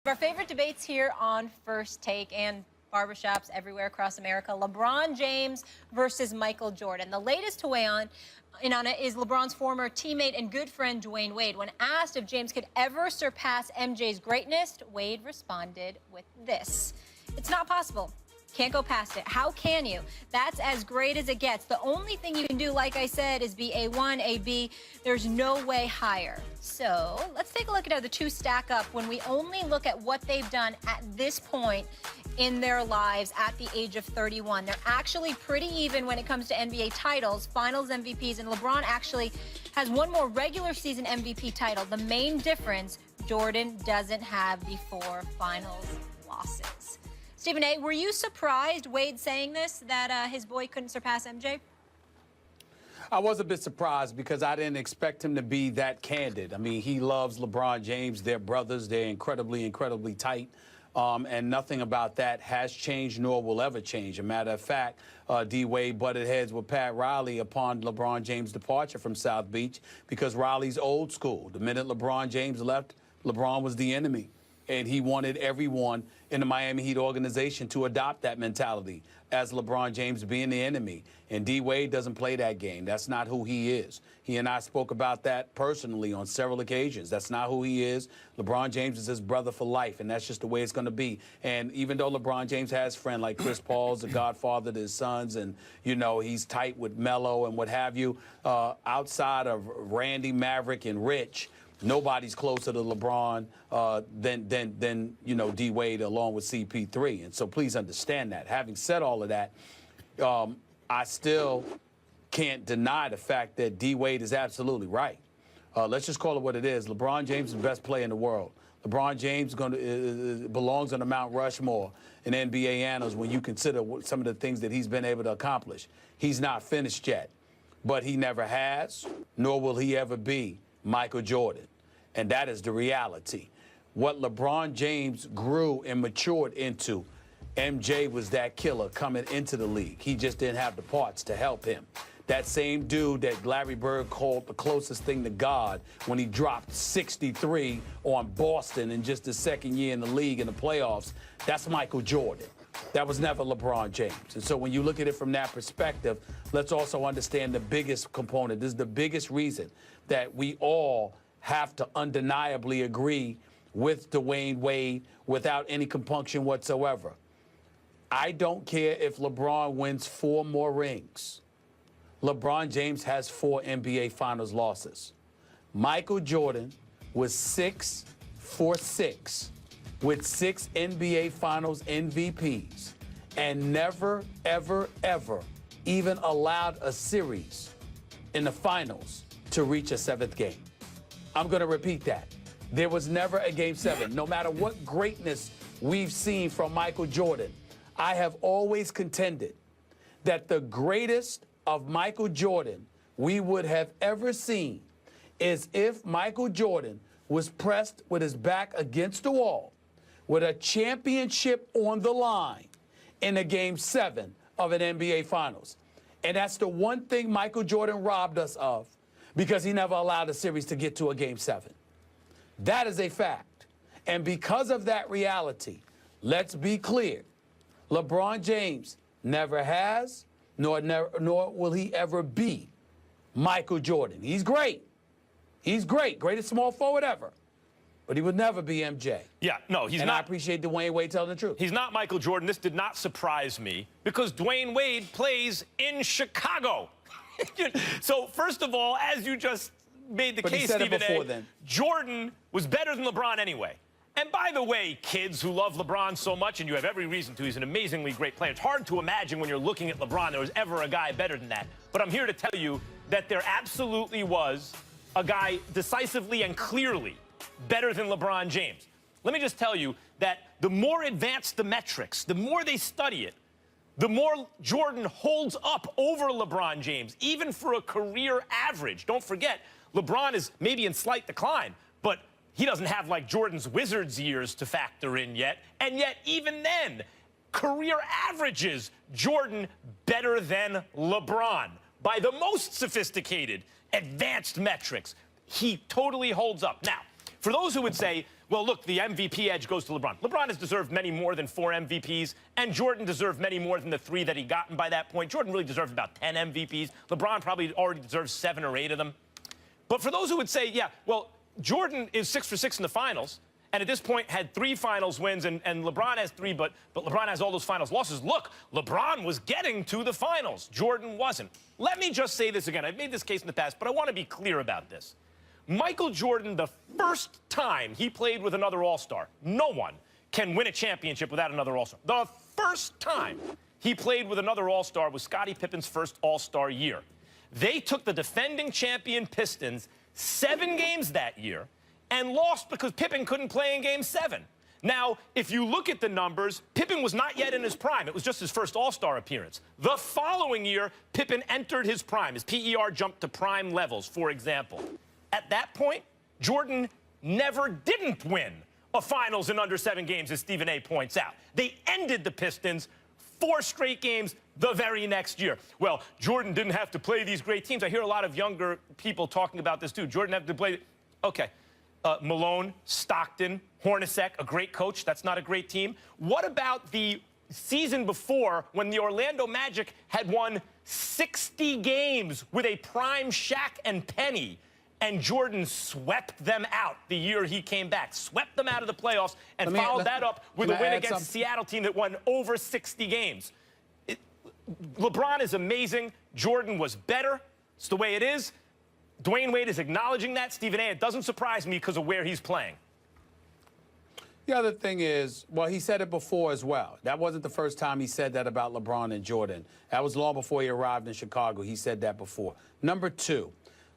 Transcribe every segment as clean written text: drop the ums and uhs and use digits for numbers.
Our favorite debates here on First Take and barbershops everywhere across America. LeBron James versus Michael Jordan. The latest to weigh in on it is LeBron's former teammate and good friend Dwyane Wade. When asked if James could ever surpass MJ's greatness, Wade responded with this: "It's not possible. Can't go past it. How can you? That's as great as it gets. The only thing you can do, like I said, is be A1, AB. There's no way higher." So let's take a look at how the two stack up when we only look at what they've done at this point in their lives at the age of 31. They're actually pretty even when it comes to NBA titles, finals MVPs, and LeBron actually has one more regular season MVP title. The main difference, Jordan doesn't have the 4 finals losses. Stephen A., were you surprised, Wade saying this, that his boy couldn't surpass MJ? I was a bit surprised because I didn't expect him to be that candid. I mean, he loves LeBron James. They're brothers. They're incredibly tight. And nothing about that has changed nor will ever change. As a matter of fact, D-Wade butted heads with Pat Riley upon LeBron James' departure from South Beach because Riley's old school. The minute LeBron James left, LeBron was the enemy. And he wanted everyone in the Miami Heat organization to adopt that mentality as LeBron James being the enemy. And D-Wade doesn't play that game. That's not who he is. He and I spoke about that personally on several occasions. That's not who he is. LeBron James is his brother for life, and that's just the way it's going to be. And even though LeBron James has friends like Chris Paul's the godfather to his sons, and, you know, he's tight with Melo and what have you, outside of Randy, Maverick, and Rich, nobody's closer to LeBron than you know, D-Wade along with CP3. And so please understand that. Having said all of that, I still can't deny the fact that D-Wade is absolutely right. Let's just call it what it is. LeBron James is the best player in the world. LeBron James belongs on the Mount Rushmore in NBA annals when you consider some of the things that he's been able to accomplish. He's not finished yet, but he never has, nor will he ever be Michael Jordan. And that is the reality. What LeBron James grew and matured into, MJ was that killer coming into the league. He just didn't have the parts to help him. That same dude that Larry Bird called the closest thing to God when he dropped 63 on Boston in just his second year in the league in the playoffs, that's Michael Jordan. That was never LeBron James. And so when you look at it from that perspective, let's also understand the biggest component. This is the biggest reason that we all have to undeniably agree with Dwyane Wade without any compunction whatsoever. I don't care if LeBron wins 4 more rings. LeBron James has 4 NBA Finals losses. Michael Jordan was 6 for 6 with 6 NBA Finals MVPs and never, ever, ever even allowed a series in the finals to reach a 7th game. I'm going to repeat that. There was never a Game 7. No matter what greatness we've seen from Michael Jordan, I have always contended that the greatest of Michael Jordan we would have ever seen is if Michael Jordan was pressed with his back against the wall with a championship on the line in a Game 7 of an NBA Finals. And that's the one thing Michael Jordan robbed us of because he never allowed a series to get to a Game 7. That is a fact. And because of that reality, let's be clear, LeBron James never has, nor will he ever be Michael Jordan. He's great. He's great. Greatest small forward ever. But he would never be MJ. Yeah, no, he's not. And I appreciate Dwyane Wade telling the truth. He's not Michael Jordan. This did not surprise me because Dwyane Wade plays in Chicago. So, first of all, as you just made the case, Stephen A., Jordan was better than LeBron anyway. And by the way, kids who love LeBron so much, and you have every reason to, he's an amazingly great player. It's hard to imagine when you're looking at LeBron there was ever a guy better than that. But I'm here to tell you that there absolutely was a guy decisively and clearly better than LeBron James. Let me just tell you that the more advanced the metrics, the more they study it, the more Jordan holds up over LeBron James, even for a career average. Don't forget, LeBron is maybe in slight decline, but he doesn't have like Jordan's Wizards years to factor in yet. And yet, even then, career averages, Jordan better than LeBron by the most sophisticated, advanced metrics. He totally holds up. Now, for those who would say, well, look, the MVP edge goes to LeBron. LeBron has deserved many more than 4 MVPs, and Jordan deserved many more than the 3 that he gotten by that point. Jordan really deserved about 10 MVPs. LeBron probably already deserves 7 or 8 of them. But for those who would say, yeah, well, Jordan is 6 for 6 in the finals, and at this point had 3 finals wins, and LeBron has 3, but LeBron has all those finals losses. Look, LeBron was getting to the finals. Jordan wasn't. Let me just say this again. I've made this case in the past, but I want to be clear about this. Michael Jordan, the first time he played with another All-Star, no one can win a championship without another All-Star. The first time he played with another All-Star was Scottie Pippen's first All-Star year. They took the defending champion Pistons 7 games that year and lost because Pippen couldn't play in Game 7. Now, if you look at the numbers, Pippen was not yet in his prime. It was just his first All-Star appearance. The following year, Pippen entered his prime. His PER jumped to prime levels, for example. At that point, Jordan never didn't win a finals in under 7 games, as Stephen A. points out. They ended the Pistons 4 straight games the very next year. Well, Jordan didn't have to play these great teams. I hear a lot of younger people talking about this, too. Jordan had to play. Okay. Malone, Stockton, Hornacek, a great coach. That's not a great team. What about the season before when the Orlando Magic had won 60 games with a prime Shaq and Penny, and Jordan swept them out the year he came back, swept them out of the playoffs, and followed that up with a win against a Seattle team that won over 60 games. LeBron is amazing. Jordan was better. It's the way it is. Dwyane Wade is acknowledging that. Stephen A., it doesn't surprise me because of where he's playing. The other thing is, well, he said it before as well. That wasn't the first time he said that about LeBron and Jordan. That was long before he arrived in Chicago. He said that before. Number 2,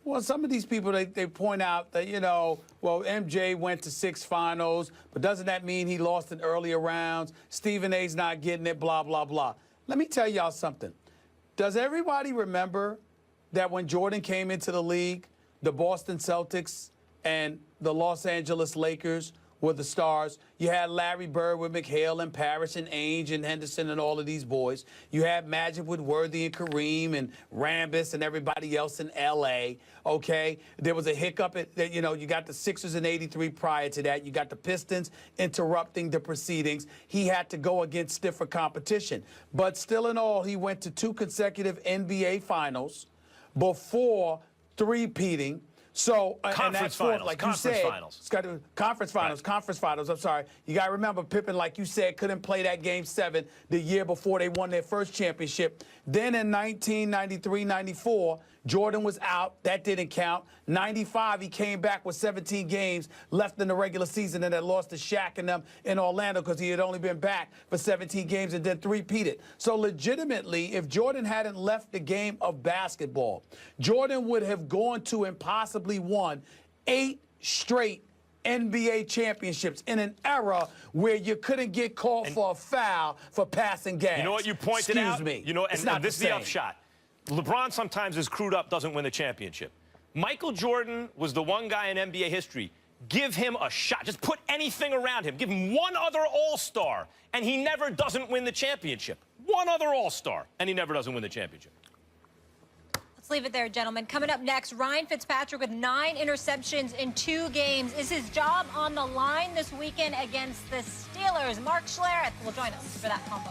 well, some of these people, they point out that, you know, well, MJ went to 6 finals, but doesn't that mean he lost in earlier rounds? Stephen A.'s not getting it, blah, blah, blah. Let me tell y'all something. Does everybody remember that when Jordan came into the league, the Boston Celtics and the Los Angeles Lakers were the stars? You had Larry Bird with McHale and Parrish and Ainge and Henderson and all of these boys. You had Magic with Worthy and Kareem and Rambis and everybody else in L.A., okay? There was a hiccup, you know, you got the Sixers in '83 prior to that. You got the Pistons interrupting the proceedings. He had to go against stiffer competition. But still in all, he went to 2 consecutive NBA finals before three-peating. So, and that's fourth, like you said. It's got to conference finals. I'm sorry. You got to remember, Pippen, like you said, couldn't play that Game 7 the year before they won their first championship. Then in 1993-94, Jordan was out. That didn't count. 95, he came back with 17 games left in the regular season and had lost to Shaq and them in Orlando because he had only been back for 17 games and then three-peated. So legitimately, if Jordan hadn't left the game of basketball, Jordan would have gone to and possibly won 8 straight NBA championships in an era where you couldn't get called for a foul for passing gas. You know what you pointed out? Excuse me. You know, and this is the upshot. LeBron sometimes is screwed up, doesn't win the championship. Michael Jordan was the one guy in NBA history. Give him a shot. Just put anything around him. Give him one other All-Star, and he never doesn't win the championship. One other All-Star, and he never doesn't win the championship. Let's leave it there, gentlemen. Coming up next, Ryan Fitzpatrick with 9 interceptions in 2 games. Is his job on the line this weekend against the Steelers? Mark Schlereth will join us for that combo.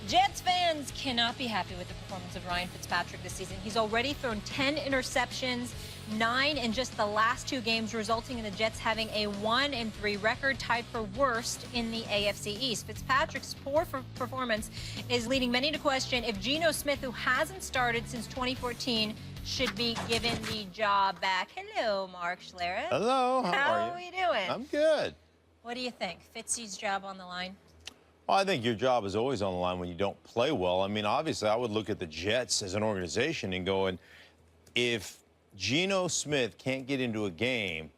Jets fans cannot be happy with the performance of Ryan Fitzpatrick this season. He's already thrown 10 interceptions, 9 in just the last 2 games, resulting in the Jets having a 1-3 record, tied for worst in the AFC East. Fitzpatrick's poor performance is leading many to question if Geno Smith, who hasn't started since 2014, should be given the job back. Hello, Mark Schlereth. Hello, how are you? How are we doing? I'm good. What do you think? Fitzy's job on the line? Well, I think your job is always on the line when you don't play well. I mean, obviously, I would look at the Jets as an organization and go, if Geno Smith can't get into a game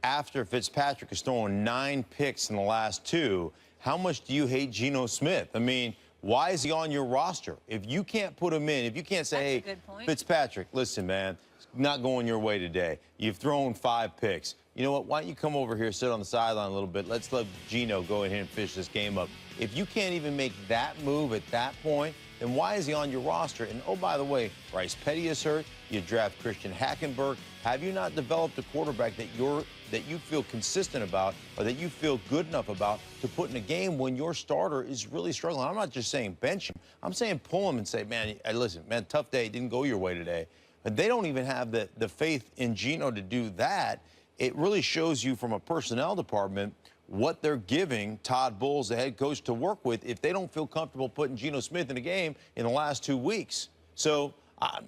after Fitzpatrick has thrown 9 picks in the last 2, how much do you hate Geno Smith? I mean, why is he on your roster? If you can't put him in, if you can't say, hey, Fitzpatrick, listen, man, it's not going your way today. You've thrown 5 picks. You know what? Why don't you come over here, sit on the sideline a little bit. Let's let Geno go ahead and finish this game up. If you can't even make that move at that point, then why is he on your roster? And, oh, by the way, Bryce Petty is hurt. You draft Christian Hackenberg. Have you not developed a quarterback that you feel consistent about or that you feel good enough about to put in a game when your starter is really struggling? I'm not just saying bench him. I'm saying pull him and say, man, listen, man, tough day. Didn't go your way today. But they don't even have the faith in Geno to do that. It really shows you from a personnel department what they're giving Todd Bowles, the head coach, to work with if they don't feel comfortable putting Geno Smith in a game in the last 2 weeks. So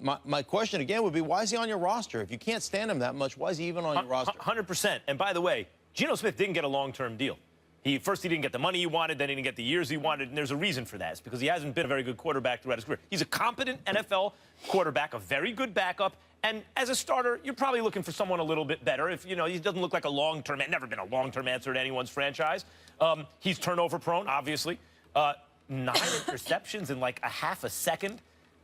my question again would be, why is he on your roster? If you can't stand him that much, why is he even on your roster? 100%. And by the way, Geno Smith didn't get a long-term deal. First, he didn't get the money he wanted, then he didn't get the years he wanted, and there's a reason for that. It's because he hasn't been a very good quarterback throughout his career. He's a competent NFL quarterback, a very good backup, and as a starter, you're probably looking for someone a little bit better. If, he doesn't look like a long-term, never been a long-term answer to anyone's franchise. He's turnover-prone, obviously. 9 interceptions in like a half a second.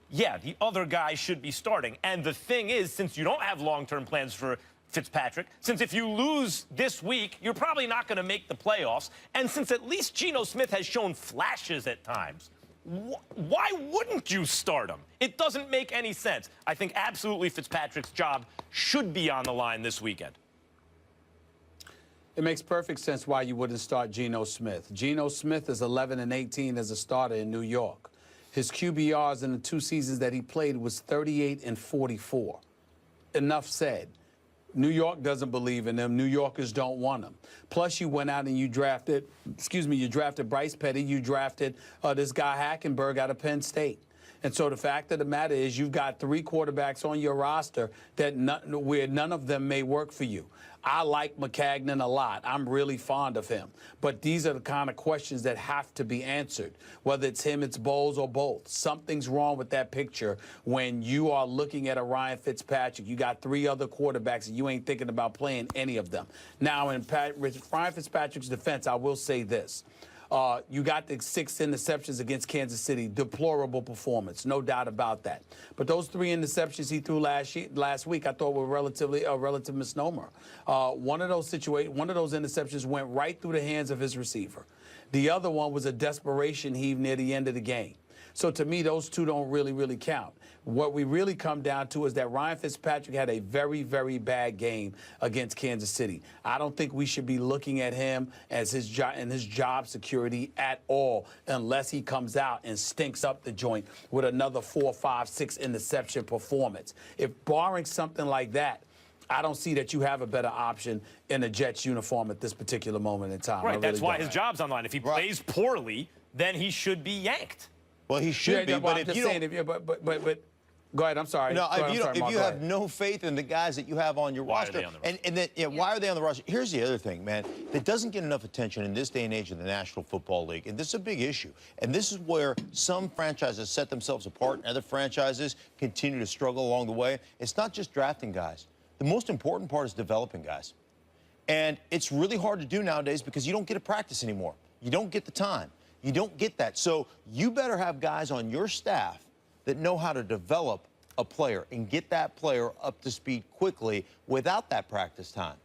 Yeah, the other guy should be starting. And the thing is, since you don't have long-term plans for Fitzpatrick, since if you lose this week, you're probably not going to make the playoffs, and since at least Geno Smith has shown flashes at times, why wouldn't you start him? It doesn't make any sense. I think absolutely Fitzpatrick's job should be on the line this weekend. It makes perfect sense why you wouldn't start Geno Smith. Geno Smith is 11-18 as a starter in New York. His QBRs in the 2 seasons that he played was 38 and 44. Enough said. New York doesn't believe in him. New Yorkers don't want him. Plus, you went out and you drafted, you drafted Bryce Petty. You drafted this guy Hackenberg out of Penn State. And so the fact of the matter is you've got 3 quarterbacks on your roster where none of them may work for you. I like McCagnon a lot. I'm really fond of him. But these are the kind of questions that have to be answered. Whether it's him, it's Bowles, or both. Something's wrong with that picture when you are looking at a Ryan Fitzpatrick. You got 3 other quarterbacks, and you ain't thinking about playing any of them. Now, in Ryan Fitzpatrick's defense, I will say this. You got the 6 interceptions against Kansas City. Deplorable performance, no doubt about that. But those 3 interceptions he threw last week, I thought were a relative misnomer. One of those interceptions went right through the hands of his receiver. The other one was a desperation heave near the end of the game. So to me, those 2 don't really count. What we really come down to is that Ryan Fitzpatrick had a very, very bad game against Kansas City. I don't think we should be looking at him as his job security at all unless he comes out and stinks up the joint with another 4, 5, 6 interception performance. If barring something like that, I don't see that you have a better option in a Jets uniform at this particular moment in time. Right, that's why his job's on the line. If he plays poorly, then he should be yanked. Well, he should be, but if you don't... But go ahead, I'm sorry. No, if you have no faith in the guys that you have on your roster, why are they on the roster? Here's the other thing, man, that doesn't get enough attention in this day and age of the National Football League, and this is a big issue. And this is where some franchises set themselves apart and other franchises continue to struggle along the way. It's not just drafting guys. The most important part is developing guys. And it's really hard to do nowadays because you don't get to practice anymore. You don't get the time. You don't get that. So you better have guys on your staff that know how to develop a player and get that player up to speed quickly without that practice time.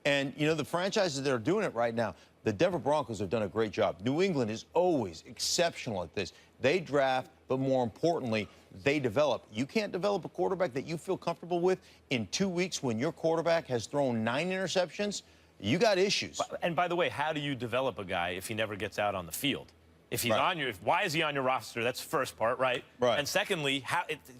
And, the franchises that are doing it right now, the Denver Broncos have done a great job. New England is always exceptional at this. They draft, but more importantly, they develop. You can't develop a quarterback that you feel comfortable with in 2 weeks when your quarterback has thrown 9 interceptions. You got issues. And by the way, how do you develop a guy if he never gets out on the field? If he's why is he on your roster? That's the first part, right? Right. And secondly,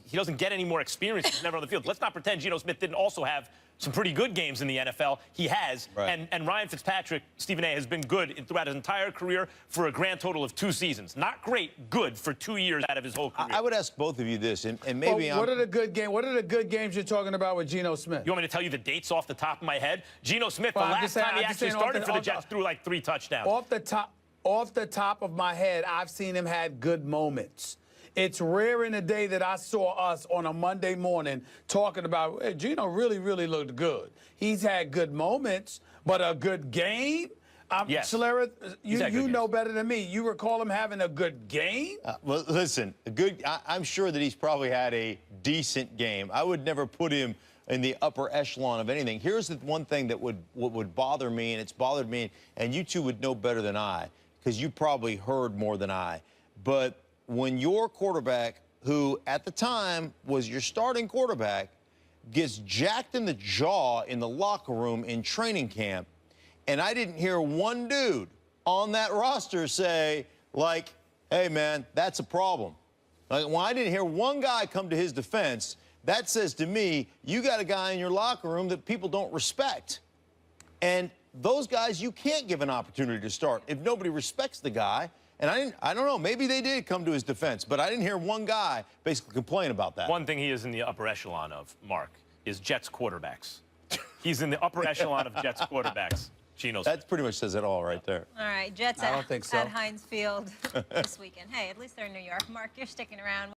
he doesn't get any more experience. He's never on the field. Let's not pretend Geno Smith didn't also have some pretty good games in the NFL. He has. Right. And Ryan Fitzpatrick, Stephen A., has been good throughout his entire career for a grand total of 2 seasons. Not great, good for 2 years out of his whole career. I would ask both of you this, and maybe what are the good games you're talking about with Geno Smith? You want me to tell you the dates off the top of my head? Geno Smith, the last time he actually started for the Jets, threw like 3 touchdowns. Off the top of my head, I've seen him had good moments. It's rare in the day that I saw us on a Monday morning talking about, hey, Geno really looked good. He's had good moments, but a good game? Yes. Schlereth, you know better than me. You recall him having a good game? Well, listen, I'm sure that he's probably had a decent game. I would never put him in the upper echelon of anything. Here's the one thing that would bother me, and it's bothered me, and you two would know better than I, because you probably heard more than I. But when your quarterback, who at the time was your starting quarterback, gets jacked in the jaw in the locker room in training camp, and I didn't hear one dude on that roster say, like, hey, man, that's a problem. Like, when I didn't hear one guy come to his defense, that says to me, you got a guy in your locker room that people don't respect. And those guys, you can't give an opportunity to start if nobody respects the guy. And I don't know, maybe they did come to his defense, but I didn't hear one guy basically complain about that. One thing he is in the upper echelon of, Mark, is Jets quarterbacks. He's in the upper echelon of Jets quarterbacks. Geno Smith. That pretty much says it all right there. All right, Jets I don't think so. at Heinz Field this weekend. Hey, at least they're in New York. Mark, you're sticking around.